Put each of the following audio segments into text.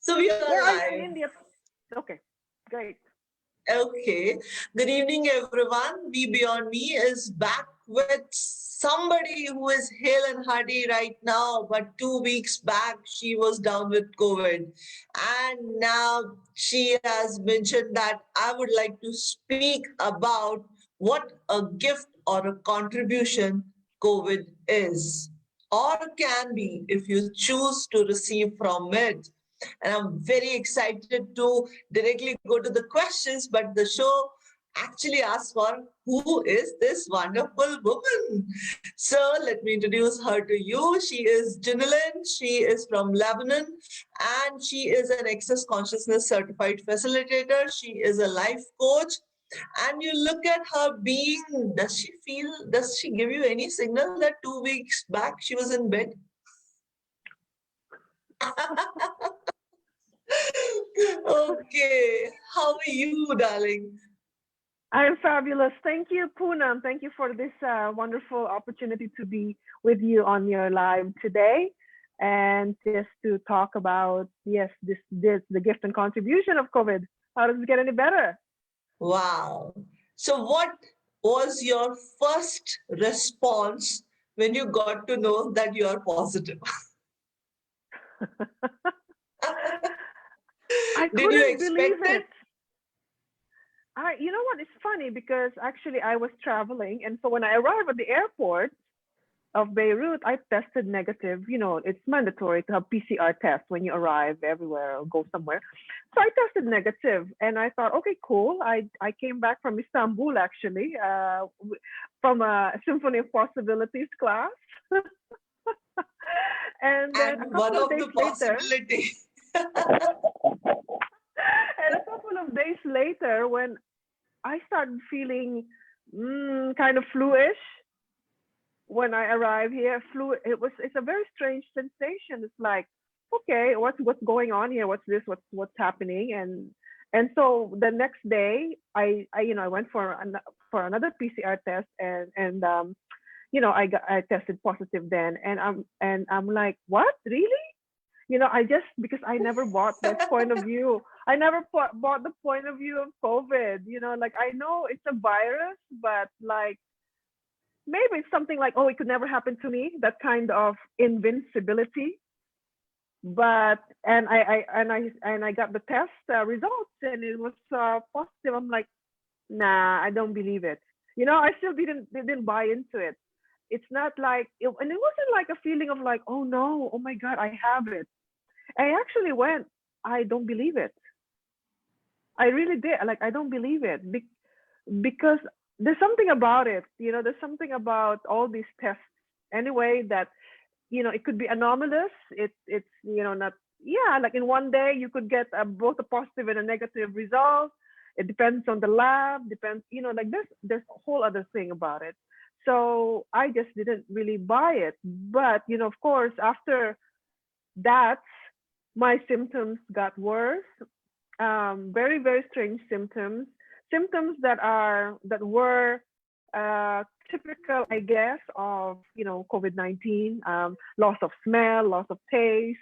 So we are Where are you in live. India? Okay, great. Okay. Good evening, everyone. Be Beyond Me is back with somebody who is hale and hearty right now, but 2 weeks back she was down with COVID. And now she has mentioned that I would like to speak about what a gift or a contribution COVID is or can be if you choose to receive from it. And I'm very excited to directly go to the questions, but the show actually asks for who is this wonderful woman? So let me introduce her to you. She is Junilin. She is from Lebanon and she is an Access Consciousness certified facilitator. She is a life coach. And you look at her being, does she give you any signal that 2 weeks back she was in bed? Okay, how are you, darling? I'm fabulous. Thank you, Poona. Thank you for this wonderful opportunity to be with you on your live today, and just to talk about this the gift and contribution of COVID. How does it get any better? Wow. So, what was your first response when you got to know that you are positive? I Did you couldn't believe expect it? it. You know what? It's funny because actually I was traveling, and so when I arrived at the airport of Beirut, I tested negative. You know, it's mandatory to have PCR test when you arrive everywhere or go somewhere. So I tested negative, and I thought, okay, cool. I came back from Istanbul actually, from a Symphony of Possibilities class, and then a And one couple of of days the later, possibilities. when I started feeling kind of flu-ish when I arrived here. It's a very strange sensation. It's like, okay, what's going on here? What's this? What's happening? And so the next day, I went for another PCR test, and I tested positive then, and I'm like, what, really? I just, because I never bought this point of view. I never bought the point of view of COVID. Like, I know it's a virus, but like, maybe it's something like, oh, it could never happen to me, that kind of invincibility. But and I got the test results, and it was positive. I'm like, nah, I don't believe it. I still didn't buy into it. It's not like and it wasn't like a feeling of like, oh no, oh my god, I have it. I actually went, I don't believe it. I really did. Like, I don't believe it because there's something about it. There's something about all these tests anyway that, it could be anomalous. It's not, yeah, like in one day you could get both a positive and a negative result. It depends on the lab, depends, like there's a whole other thing about it. So I just didn't really buy it. But, of course, after that, my symptoms got worse. Very, very strange symptoms that were typical, I guess, of COVID-19. Loss of smell, loss of taste,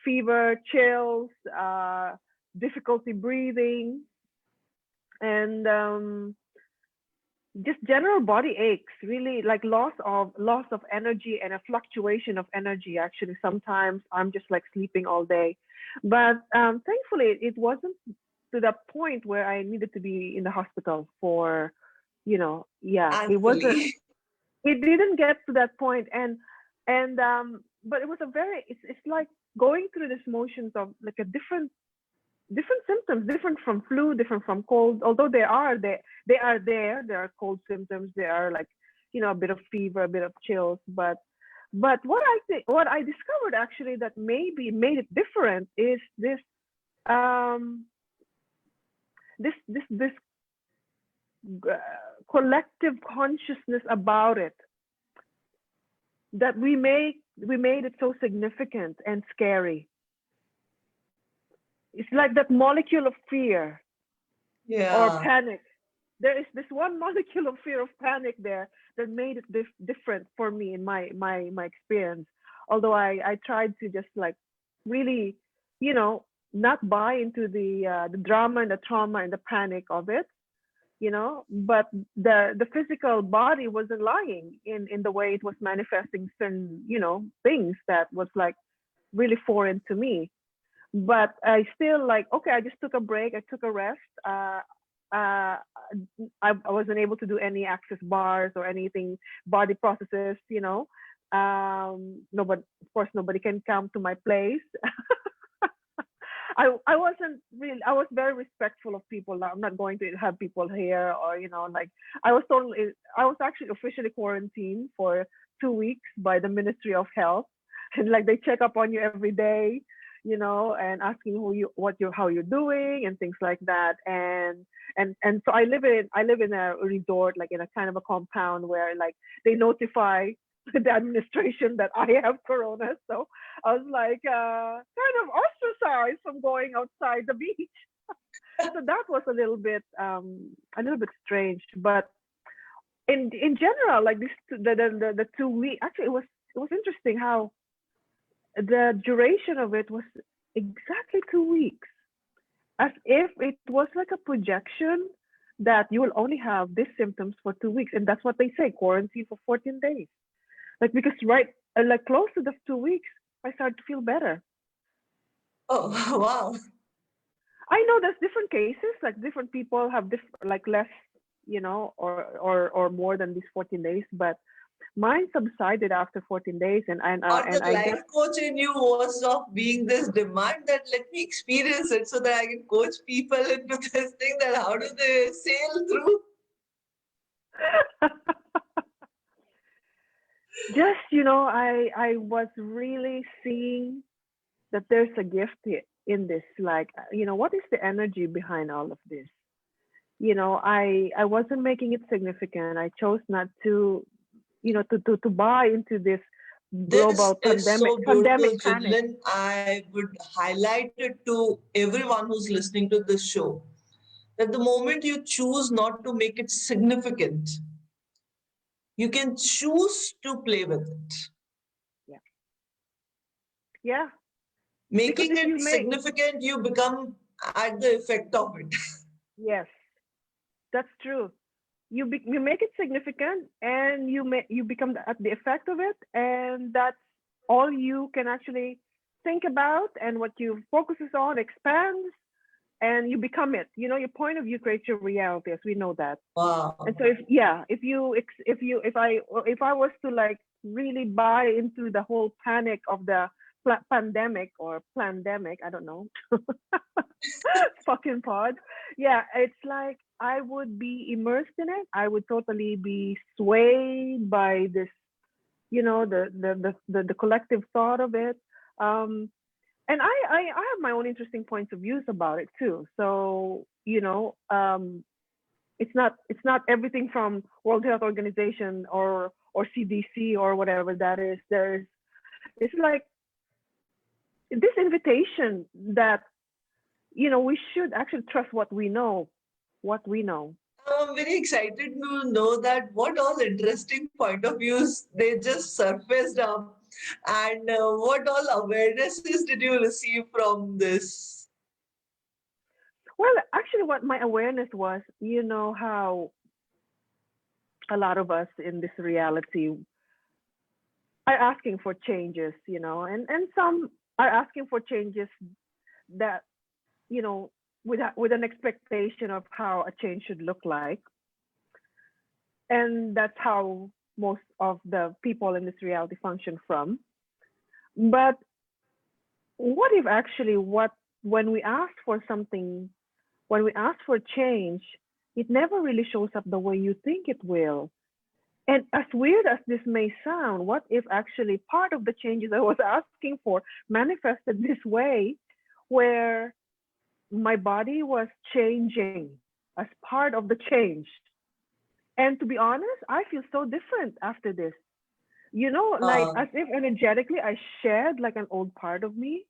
fever, chills, difficulty breathing, and just general body aches, really, like loss of energy and a fluctuation of energy. Actually, sometimes I'm just like sleeping all day, but thankfully it wasn't to the point where I needed to be in the hospital for, yeah, it wasn't. Thankfully. It didn't get to that point, and but it was a very. It's like going through this motions of like a different symptoms, different from flu, different from cold. Although there are cold symptoms. There are like, a bit of fever, a bit of chills. But what I discovered actually that maybe made it different is um this collective consciousness about it, that we made it so significant and scary. It's like that molecule of fear or Yeah. panic. There is this one molecule of fear of panic there that made it different for me in my experience. Although I tried to just like really, you know, not buy into the drama and the trauma and the panic of it, but the physical body wasn't lying in the way it was manifesting certain, things that was like really foreign to me. But I still like, okay, I just took a break, I took a rest. Uh, I wasn't able to do any access bars or anything body processes, nobody, of course, nobody can come to my place. I wasn't really, I was very respectful of people. I'm not going to have people here, or like, I was actually officially quarantined for 2 weeks by the Ministry of Health. And like, they check up on you every day, and asking how you're doing and things like that. And so I live in a resort, like in a kind of a compound where like they notify the administration that I have corona. So I was like kind of ostracized from going outside the beach. So that was a little bit strange. But in general, like this, the 2 week, actually it was interesting how the duration of it was exactly 2 weeks, as if it was like a projection that you will only have these symptoms for 2 weeks. And that's what they say, quarantine for 14 days. Like, because like close to the 2 weeks, I started to feel better. Oh, wow. I know there's different cases, like different people have like less, or more than these 14 days, but mine subsided after 14 days, Or the and I get. life coach in you was of being this demand that let me experience it so that I can coach people into this thing, that how do they sail through? Just, I was really seeing that there's a gift in this. Like, what is the energy behind all of this? I wasn't making it significant. I chose not to, to buy into this This global is pandemic so beautiful, pandemic panic. Jinlin. I would highlight it to everyone who's listening to this show that the moment you choose not to make it significant, you can choose to play with it. Yeah. Yeah. Because Making if it you make, significant, you become at the effect of it. yes, that's true. You make it significant, and you become at the effect of it, and that's all you can actually think about, and what you focuses on expands, and you become it. Your point of view creates your reality, as we know that. And Wow. so if I was to like really buy into the whole panic of the pandemic or plandemic, I don't know, fucking pod. Yeah, it's like I would be immersed in it. I would totally be swayed by this, the collective thought of it. Um, and I have my own interesting points of views about it too. So, it's not everything from World Health Organization or CDC or whatever that is. It's like this invitation that we should actually trust what we know. I'm very excited to know that what all interesting point of views they just surfaced up, and what all awarenesses did you receive from this? Well, actually, what my awareness was, how a lot of us in this reality are asking for changes, and some are asking for changes that, with an expectation of how a change should look like. And that's how most of the people in this reality function from. But what if actually when we ask for something, when we ask for change, it never really shows up the way you think it will? And as weird as this may sound, what if actually part of the changes I was asking for manifested this way, where my body was changing as part of the change? And to be honest, I feel so different after this. Like, Uh, as if energetically I shared like an old part of me.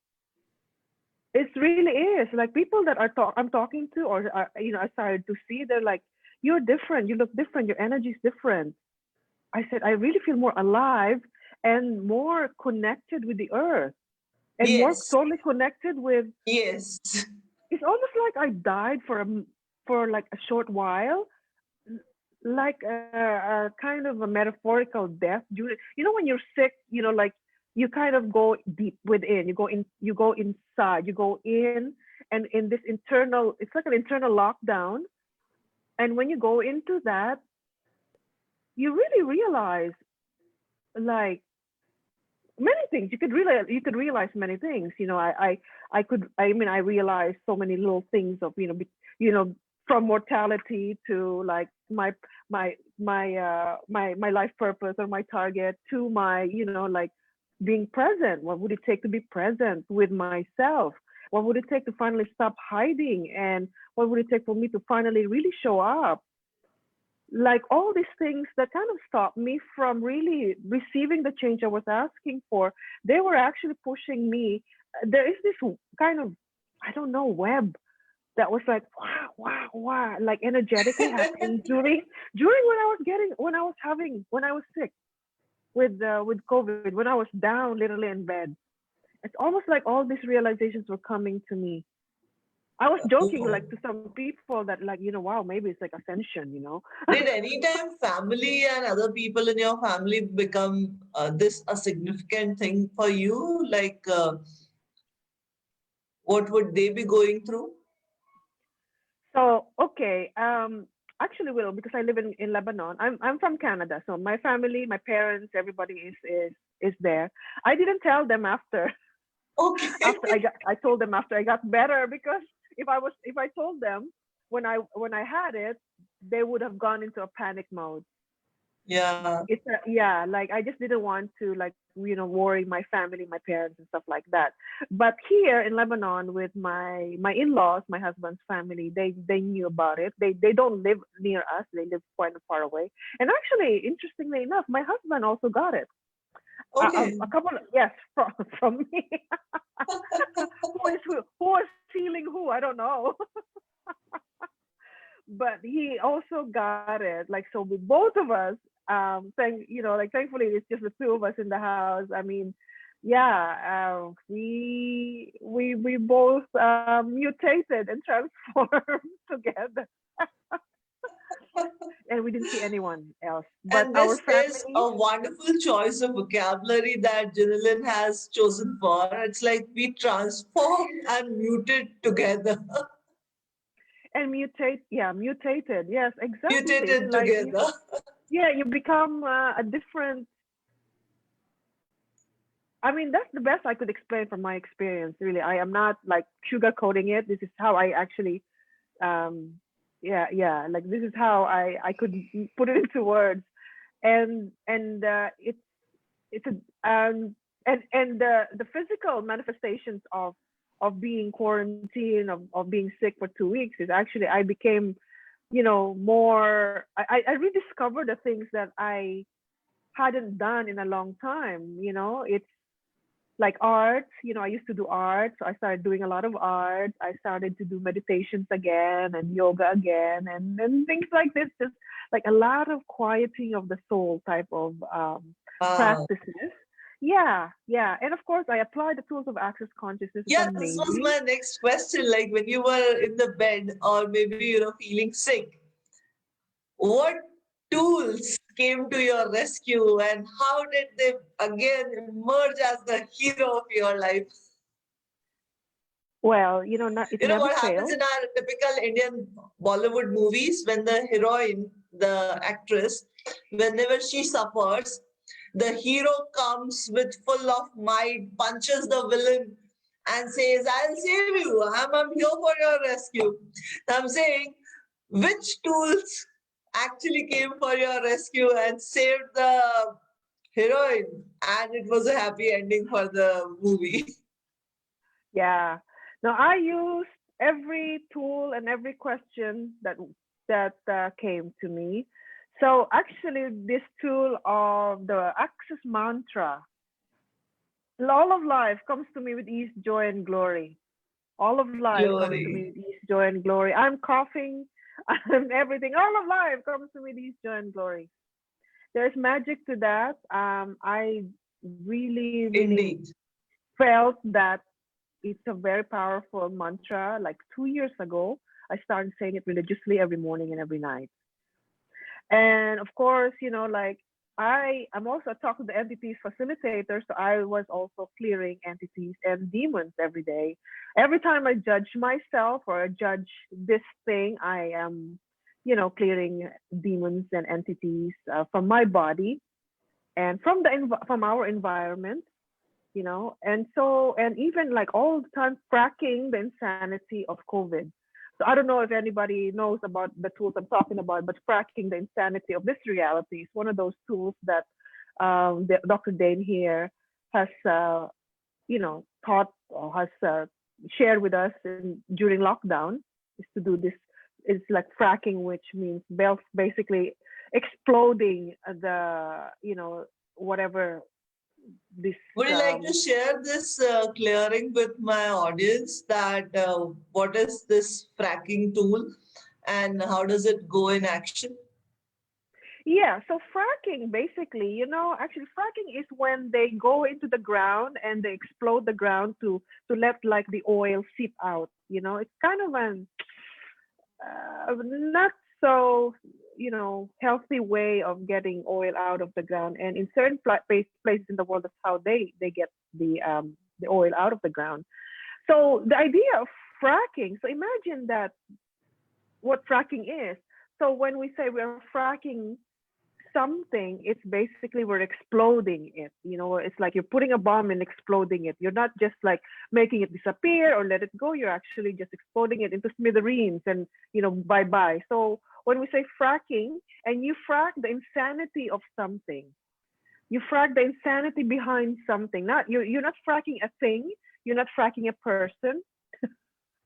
It really is. Like, people that I'm talking to, or I started to see, they're like, "You're different. You look different. Your energy is different." I said, "I really feel more alive and more connected with the earth." and more Yes. totally connected with. Yes. It's almost like I died for like a short while, like a kind of a metaphorical death. When you're sick, like you kind of go deep within. You go inside. You go in, and in this internal, it's like an internal lockdown. And when you go into that, you really realize like many things. You could realize many things. I realized so many little things of you know from mortality to like my life purpose or my target to my like being present. What would it take to be present with myself? What would it take to finally stop hiding? And what would it take for me to finally really show up? Like all these things that kind of stopped me from really receiving the change I was asking for. They were actually pushing me. There is this kind of, I don't know, web that was like wow, wow, wow, like energetically happening during when I was sick with COVID, when I was down literally in bed. It's almost like all these realizations were coming to me. I was joking Oh. like to some people that like wow, maybe it's like ascension. Did any time family and other people in your family become this a significant thing for you? Like, what would they be going through? So okay, actually, will because I live in Lebanon. I'm from Canada, so my family, my parents, everybody is there. I didn't tell them after Okay. I told them after I got better, because if I told them when I had it, they would have gone into a panic mode. Yeah. Yeah, like I just didn't want to like worry my family, my parents and stuff like that. But here in Lebanon with my in-laws, my husband's family, they knew about it. They don't live near us, they live quite far away. And actually, interestingly enough, my husband also got it. Okay. A couple of, yes, from me. Who was healing who, I don't know. But he also got it. Like, so with both of us, thankfully it's just the two of us in the house. I mean, yeah, we both mutated and transformed together, and we didn't see anyone else but And our this is family. a wonderful choice of vocabulary that Janilin has chosen for. It's like we transform and muted together, And mutated, yes, exactly. It's mutated like together. yeah, you become a different. I mean, that's the best I could explain from my experience. Really, I am not like sugarcoating it. This is how I actually, um, yeah. Like this is how I could put it into words, and it's a and the physical manifestations of being quarantined, of being sick for 2 weeks is actually I became, more. I rediscovered the things that I hadn't done in a long time. It's like art. I used to do art, so I started doing a lot of art. I started to do meditations again and yoga again, and things like this. Just like a lot of quieting of the soul type of Wow. practices. Yeah, yeah, and of course I apply the tools of access consciousness as Yeah, this was amazing. my next question. Like when you were in the bed or maybe, feeling sick, what tools came to your rescue and how did they again emerge as the hero of your life? Well, not, it You know never what happens fails. in our typical Indian Bollywood movies when the heroine, the actress, whenever she suffers, the hero comes with full of might, punches the villain, and says, I'll save you. I'm here for your rescue. I'm saying, which tools actually came for your rescue and saved the heroine? And it was a happy ending for the movie. Yeah. Now I used every tool and every question that came to me. So actually, this tool of the Access mantra, all of life comes to me with ease, joy, and glory. All of life comes to me Glory. with ease, joy, and glory. I'm coughing, I'm everything. All of life comes to me with ease, joy, and glory. There's magic to that. I really, really Indeed. felt that it's a very powerful mantra. Like 2 years ago, I started saying it religiously every morning and every night. And of course, like I'm also a talk to the entities facilitator, so I was also clearing entities and demons every day. Every time I judge myself or I judge this thing, I am, clearing demons and entities from my body and from from our environment, and so, and even like all the time fracking the insanity of COVID. So I don't know if anybody knows about the tools I'm talking about, but fracking the insanity of this reality is one of those tools that Dr. Dane here has taught or has shared with us during lockdown, is to do this. It's like fracking, which means basically exploding whatever this Would you like to share this clearing with my audience that what is this fracking tool and how does it go in action? Yeah, so fracking basically, actually fracking is when they go into the ground and they explode the ground to let like the oil seep out. It's kind of an not so healthy way of getting oil out of the ground. And in certain places in the world, that's how they get the oil out of the ground. So the idea of fracking. So imagine that what fracking is. So when we say we're fracking something, it's basically we're exploding it. It's like you're putting a bomb and exploding it. You're not just like making it disappear or let it go. You're actually just exploding it into smithereens and bye bye. So when we say fracking, and you frack the insanity of something, you frack the insanity behind something. Not you're not fracking a thing. You're not fracking a person.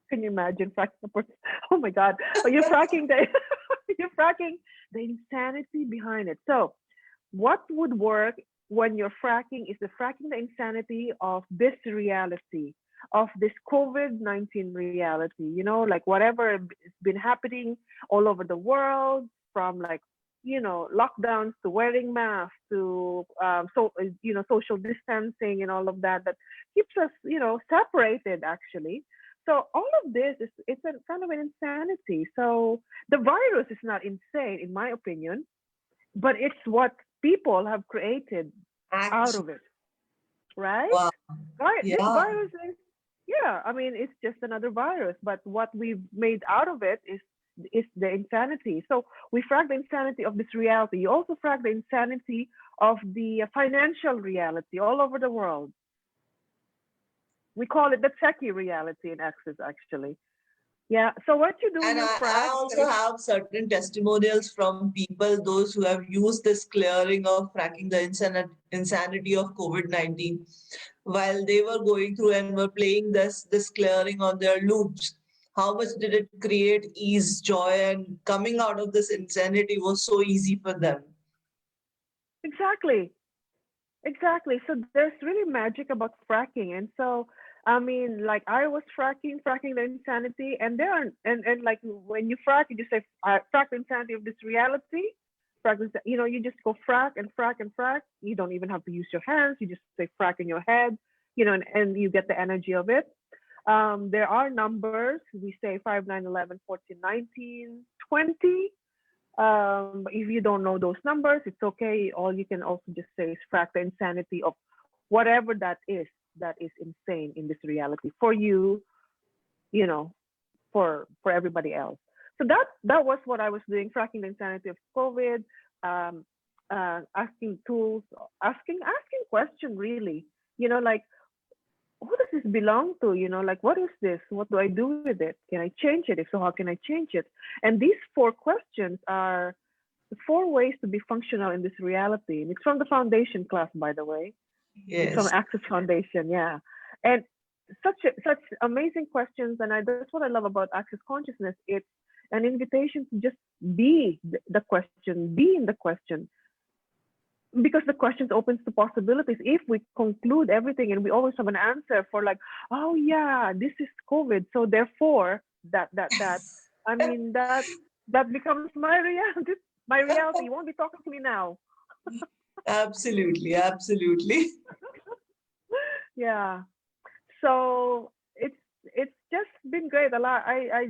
Can you imagine fracking a person? Oh my God! But you're fracking the you're fracking the insanity behind it. So, what would work when you're fracking is fracking the insanity of this reality, of this COVID-19 reality. Like whatever has been happening all over the world, from like lockdowns to wearing masks to social distancing and all of that keeps us separated actually. So all of this is it's a kind of an insanity. So the virus is not insane in my opinion, but it's what people have created out Action. of it, right? Wow. Right. This Yeah. virus is, yeah, I mean it's just another virus, but what we've made out of it is the insanity. So we frag the insanity of this reality. You also frag the insanity of the financial reality all over the world. We call it the techie reality in Access, actually. Yeah. So what you do, And you I frag. also have certain testimonials from people, those who have used this clearing of fracking the insanity of COVID-19 while they were going through and were playing this clearing on their loops. How much did it create ease, joy, and coming out of this insanity was so easy for them. Exactly. Exactly. So there's really magic about fracking. And so, I mean, like I was fracking the insanity, and there are, and like when you frack, you just say, frack the insanity of this reality. You just go frack and frack and frack. You don't even have to use your hands. You just say frack in your head, and you get the energy of it. There are numbers. We say 5, 9, 11, 14, 19, 20. But if you don't know those numbers, it's okay. All you can also just say is frack the insanity of whatever that is insane in this reality for you, you know, for everybody else. So that was what I was doing, fracking the insanity of COVID, um, asking tools, asking question really, like who does this belong to? Like what is this? What do I do with it? Can I change it? If so, how can I change it? And these 4 questions are the 4 ways to be functional in this reality. And it's from the foundation class, by the way. It's from Yes. Access Foundation, yeah. And such amazing questions, and that's what I love about Access Consciousness. It's an invitation to just be the question, be in the question, because the questions opens to possibilities. If we conclude everything and we always have an answer for like, oh yeah, this is COVID, so therefore that, I mean that becomes my reality. My reality. You won't be talking to me now. Absolutely, absolutely. Yeah. So it's just been great. A lot. I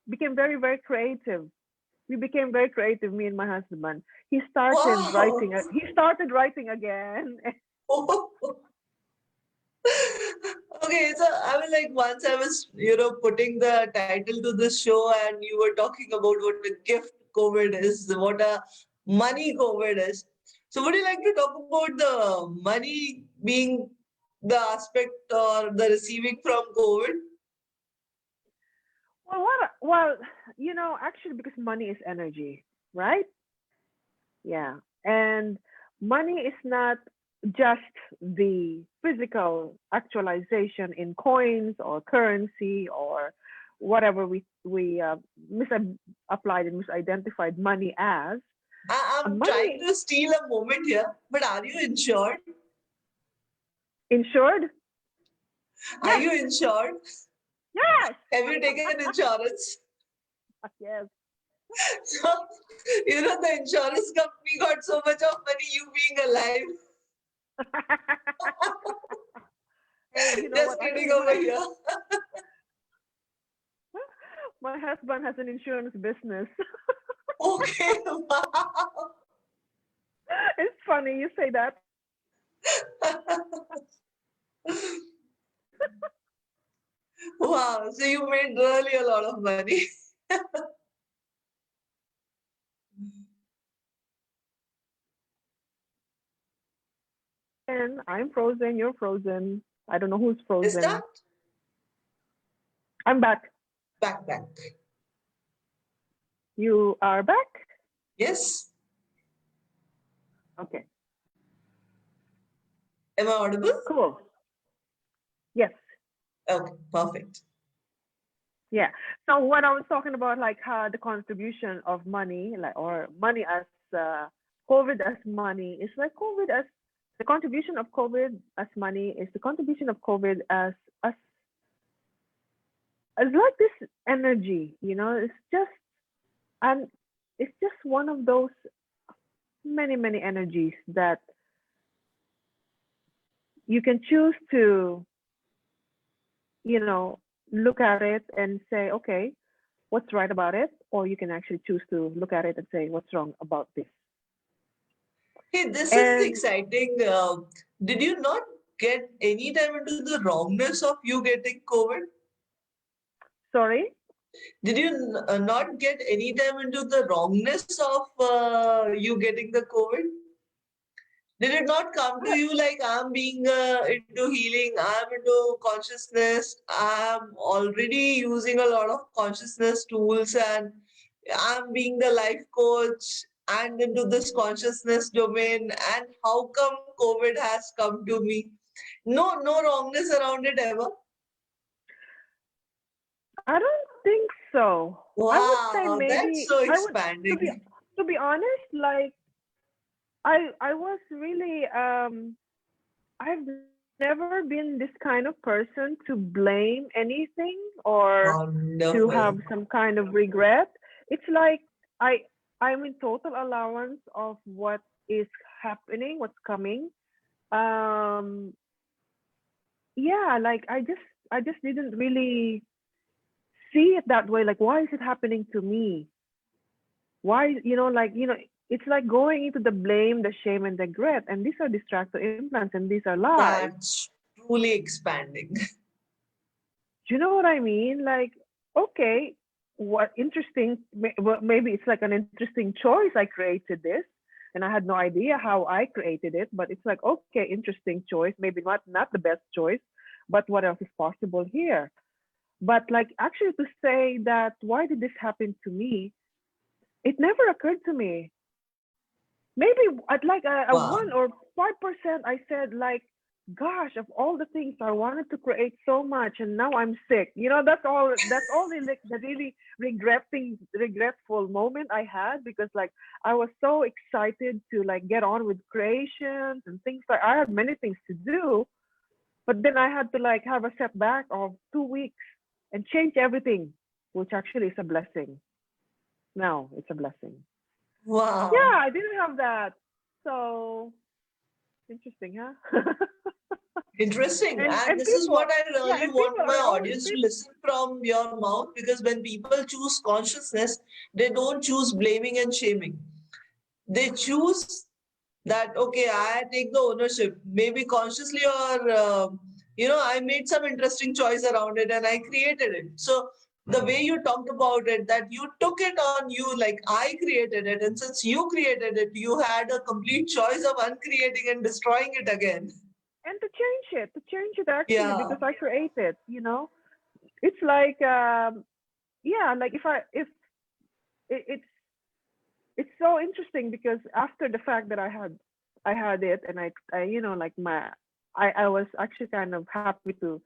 became very, very creative. We became very creative, me and my husband. He started Wow. writing. He started writing again. Okay, so I was like, once I was, putting the title to this show, and you were talking about what a gift COVID is, what a money COVID is. So, would you like to talk about the money being the aspect or the receiving from COVID? Well, what? Well, actually, because money is energy, right? Yeah, and money is not just the physical actualization in coins or currency or whatever we misapplied and misidentified money as. I'm trying Money to steal a moment here, but are you insured? insured? Are Yes, you insured? yes, Have you taken insurance? yes. So, the insurance company got so much of money, you being alive. Hey, you know Just what? kidding over here. My husband has an insurance business. Okay, wow. It's funny you say that. Wow, so you made really a lot of money. And I'm frozen. You're frozen. I don't know who's Is that frozen. I'm back. back? You are back? Yes. Okay, Am I audible? cool. Yes. Okay, perfect. Yeah. So what I was talking about, like how the contribution of money, like or money as COVID as money, is like COVID as the contribution of COVID as money is the contribution of COVID as like this energy. It's just and it's just one of those many energies that you can choose to look at it and say, okay, what's right about it? Or you can actually choose to look at it and say, what's wrong about this? Hey, this is And exciting. Did you not get any time into the wrongness of you getting COVID? sorry, Did you not get any time into the wrongness of you getting the COVID? Did it not come to what? you like I'm being into healing, I'm into consciousness, I'm already using a lot of consciousness tools, and I'm being the life coach and into this consciousness domain, and how come COVID has come to me? No wrongness around it ever. I don't think so. I would say Wow, that's maybe so I would to be expanding. to be honest, like I was really I've never been this kind of person to blame anything or to have Wonderful. some kind of regret. It's like I I'm in total allowance of what is happening, what's coming. Um yeah, like I just didn't really see it that way. Like why is it happening to me? Why, it's like going into the blame, the shame, and the regret. And these are distractor implants and these are lies. That's truly expanding. Do you know what I mean? Like, okay, what interesting. Well, maybe it's like an interesting choice. I created this and I had no idea how I created it, but it's like, okay, interesting choice. Maybe not the best choice, but what else is possible here? But like, actually, to say that, why did this happen to me? It never occurred to me. Maybe at like a Wow. 1 or 5%, I said like, gosh, of all the things I wanted to create so much, and now I'm sick. That's all the really regretful moment I had, because like I was so excited to like get on with creations and things. Like I had many things to do, but then I had to like have a setback of 2 weeks and change everything, which actually is a blessing. No, it's a blessing. Wow. Yeah, I didn't have that. So Interesting, huh? Interesting. And And this is people, what I yeah, really and people want my are always audience to people. listen from your mouth, because when people choose consciousness, they don't choose blaming and shaming. They choose that, okay, I take the ownership, maybe consciously or, I made some interesting choice around it and I created it. So the way you talked about it, that you took it on you, like I created it. And since you created it, you had a complete choice of uncreating and destroying it again. And to change it actually, Yeah. because I created, it's like, yeah, like if it, it's so interesting because after the fact that I had it, and I like I was actually kind of happy to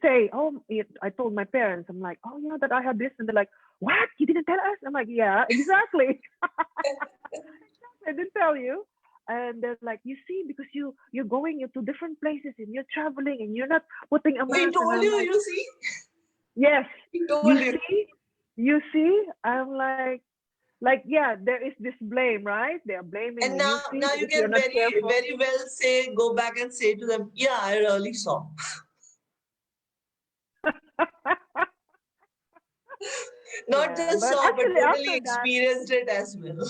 say, oh, I told my parents, I'm like, oh, that I had this, and they're like, what, you didn't tell us? I'm like, yeah, exactly. I didn't tell you. And they're like, you see, because you're going into different places and you're traveling and you're not putting a We mask, and told I'm you, like, you see? yes, We you told you. see, I'm like, yeah, there is this blame, right? They are blaming And me. You now see, you because you're can not very, careful. very well say, go back and say to them, yeah, I really saw. Not Yeah, just but saw, but actually totally experienced it as well.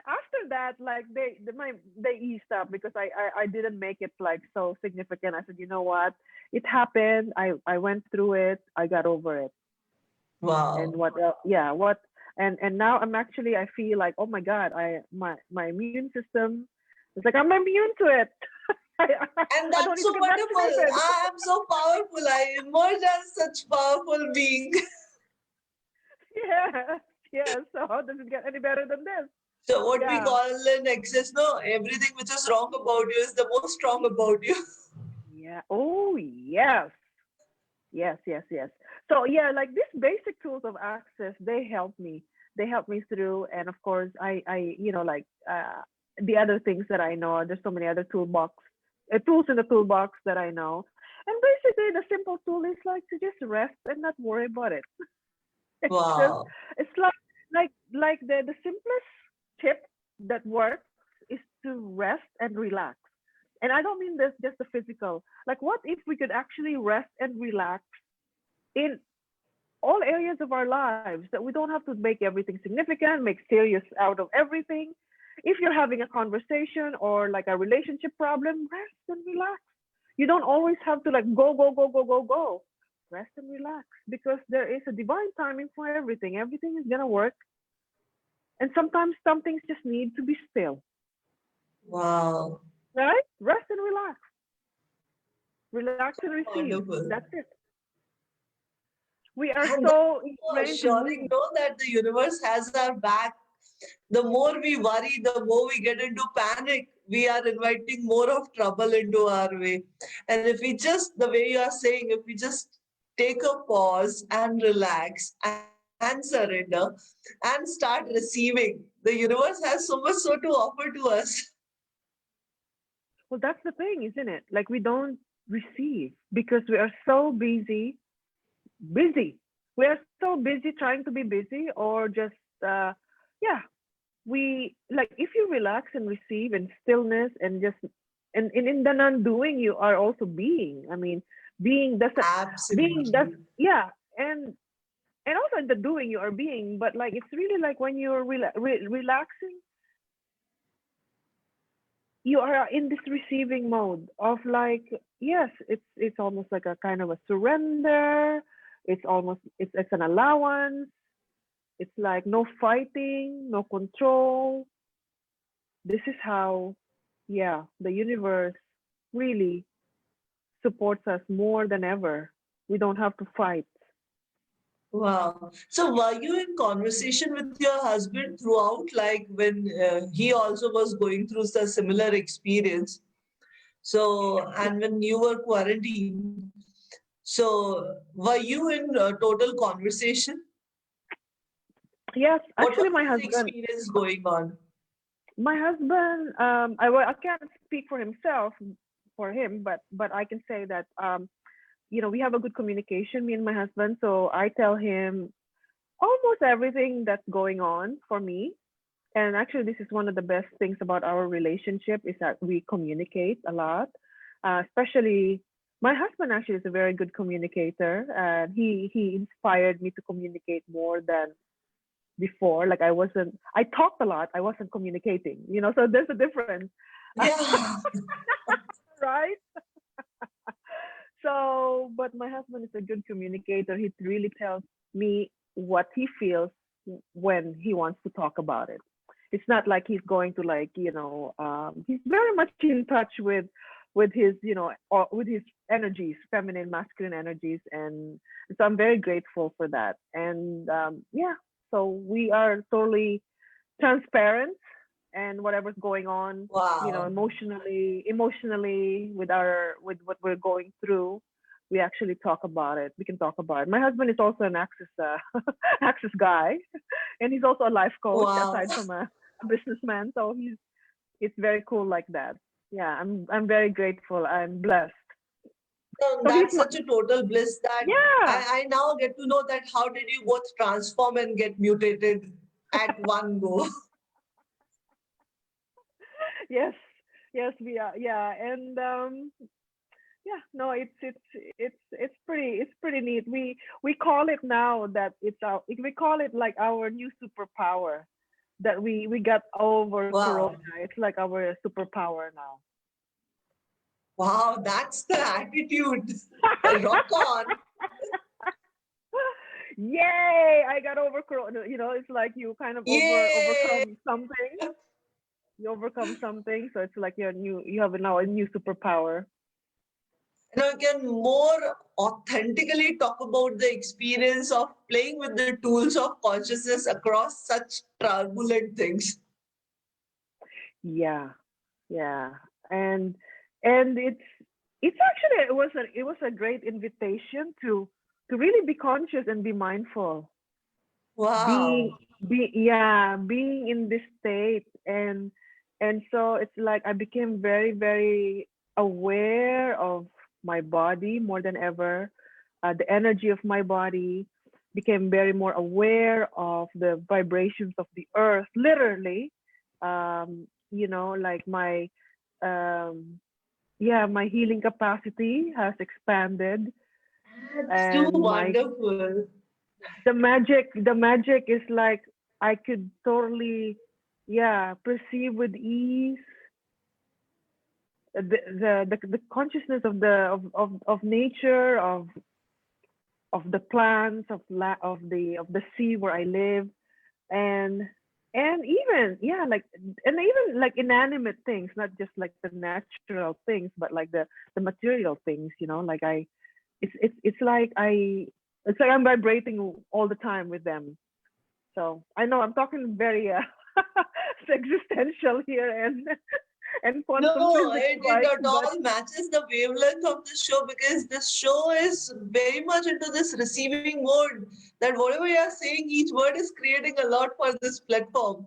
after that, like they eased up because I didn't make it like so significant. I said, you know what, it happened. I went through it. I got over it. And Wow. what else? Yeah, what? And now I feel like, oh my God, my immune system is like, I'm immune to it. And I don't that's need to so get wonderful. vaccinated. I am so powerful. I emerged as such powerful being. Yeah, yeah. So how does it get any better than this? So what we Yeah, call an excess, no, everything which is wrong about you is the most strong about you. yeah. Oh yes, yes, yes, yes. So yeah, like these basic tools of access, they help me. They help me through, and of course, like the other things that I know. There's so many other tools in the toolbox that I know. And basically, the simple tool is like to just rest and not worry about it. It's just, Wow. it's like the simplest tip that works is to rest and relax. And I don't mean this just the physical. Like, what if we could actually rest and relax in all areas of our lives, that we don't have to make everything significant, make serious out of everything. If you're having a conversation or like a relationship problem, rest and relax. You don't always have to like go, go, go, go, go, go. Rest and relax, because there is a divine timing for everything. Everything is going to work. And sometimes some things just need to be still, Wow. right? Rest and relax. Relax and receive. Wonderful. That's it. We are And that's so so ingrained to assuring, move. know that the universe has our back. The more we worry, the more we get into panic, we are inviting more of trouble into our way. And if we just, the way you are saying, if we just take a pause and relax and surrender and start receiving, the universe has so much so to offer to us. Well, that's the thing, isn't it? Like we don't receive because we are so busy. We are so busy trying to be busy, or just, yeah, we like if you relax and receive in stillness and just, and in the non-doing, you are also being. I mean, being doesn't, being does, Absolutely. yeah, and also in the doing you are being, but like it's really like when you're relaxing, you are in this receiving mode of like, yes, it's almost like a kind of a surrender. It's an allowance. It's like no fighting, no control. This is how, yeah, the universe really supports us more than ever. We don't have to fight. Wow. So were you in conversation with your husband throughout, like when he also was going through a similar experience? So, and when you were quarantined, so were you in total conversation? Yes, What actually was his experience going on? my husband, I can't speak for himself, for him, but I can say that, we have a good communication, me and my husband. So I tell him almost everything that's going on for me. And actually, this is one of the best things about our relationship is that we communicate a lot. Especially, my husband actually is a very good communicator, and he inspired me to communicate more than before. Like I talked a lot, I wasn't communicating. So there's a difference, Yeah. right? So, but my husband is a good communicator. He really tells me what he feels when he wants to talk about it. It's not like he's going to he's very much in touch with his, or with his energies, feminine, masculine energies. And so I'm very grateful for that. And yeah, so we are totally transparent and whatever's going on, Wow. emotionally with what we're going through, we actually talk about it. We can talk about it. My husband is also an access access guy, and he's also a life coach Wow. aside from a businessman. So it's very cool like that. Yeah, I'm very grateful. I'm blessed. So So he's that's my, such a total bliss that yeah. I now get to know that how did you both transform and get mutated at one go? Yes, yes, we are. Yeah, and yeah, no, it's pretty neat. We call it now that we call it like our new superpower that we got over Corona. Wow. It's like our superpower now. Wow, that's the attitude. Rock on. Yay! I got over Corona. It's like you kind of Yay! overcome something. You overcome something, so it's like you have now a new superpower. Now, can more authentically talk about the experience of playing with the tools of consciousness across such turbulent things. Yeah, yeah, and it's actually it was a great invitation to really be conscious and be mindful, being Wow. being in this state. And so it's like I became very, very aware of my body more than ever. The energy of my body, became very more aware of the vibrations of the earth, literally. Like um yeah, my healing capacity has expanded. That's too And my wonderful. the magic is like I could totally, yeah, perceive with ease the consciousness of nature, of the plants, of the sea where I live. And and even, yeah, like, and even like inanimate things, not just like the natural things, but like the material things, like it's like I'm vibrating all the time with them. So I know I'm talking very existential here, and quantum No, physics it like, at but all matches the wavelength of the show because this show is very much into this receiving mode that whatever you're saying, each word is creating a lot for this platform.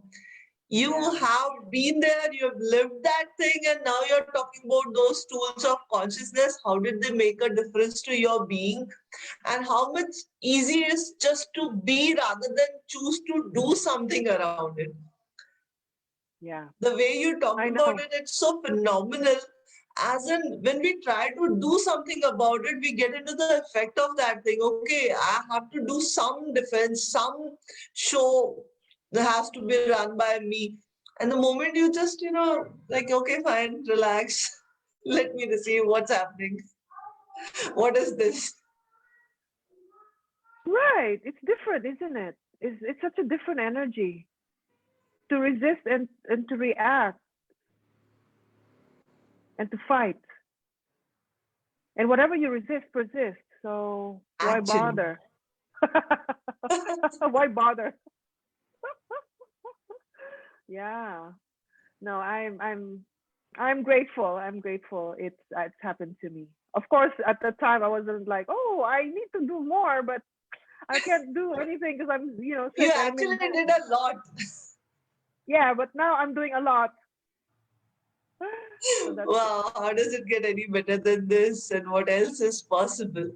You yeah, have been there, you have lived that thing, and now you're talking about those tools of consciousness. How did they make a difference to your being? And how much easier it is just to be rather than choose to do something around it. yeah, The way you talked I about know. it, it's so phenomenal. As in, when we try to do something about it, we get into the effect of that thing. Okay, I have to do some defense, some show that has to be run by me. And the moment you just, like, okay, fine, relax, let me receive what's happening. What is this? Right, it's different, isn't it? It's such a different energy to resist and to react and to fight. And whatever you resist persists. So why Actually. bother? Why bother? Yeah. No, I'm grateful. I'm grateful it's happened to me. Of course, at the time I wasn't like, oh, I need to do more, but I can't do anything because I'm, You sick. I'm actually in did a lot. Yeah, but now I'm doing a lot. So that's it. Wow, how does it get any better than this? And what else is possible?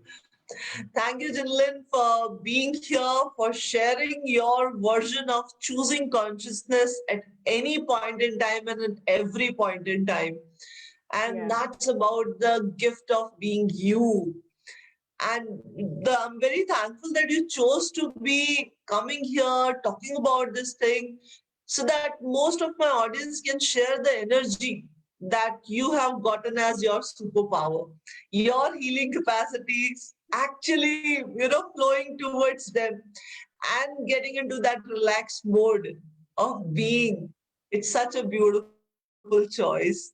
Thank you, Jinlin, for being here, for sharing your version of choosing consciousness at any point in time and at every point in time. And Yeah. that's about the gift of being you. And I'm very thankful that you chose to be coming here, talking about this thing, so that most of my audience can share the energy that you have gotten as your superpower. Your healing capacities actually, flowing towards them and getting into that relaxed mode of being. It's such a beautiful choice.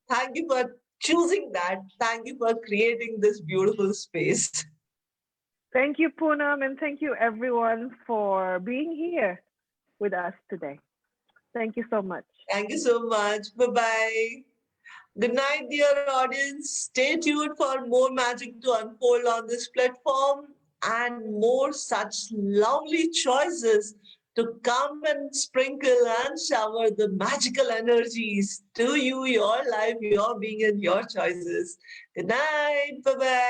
Thank you for choosing that. Thank you for creating this beautiful space. Thank you, Poonam, and thank you everyone for being here with us today. Thank you so much. Thank you so much. Bye bye. Good night, dear audience. Stay tuned for more magic to unfold on this platform and more such lovely choices to come and sprinkle and shower the magical energies to you, your life, your being, and your choices. Good night. Bye bye.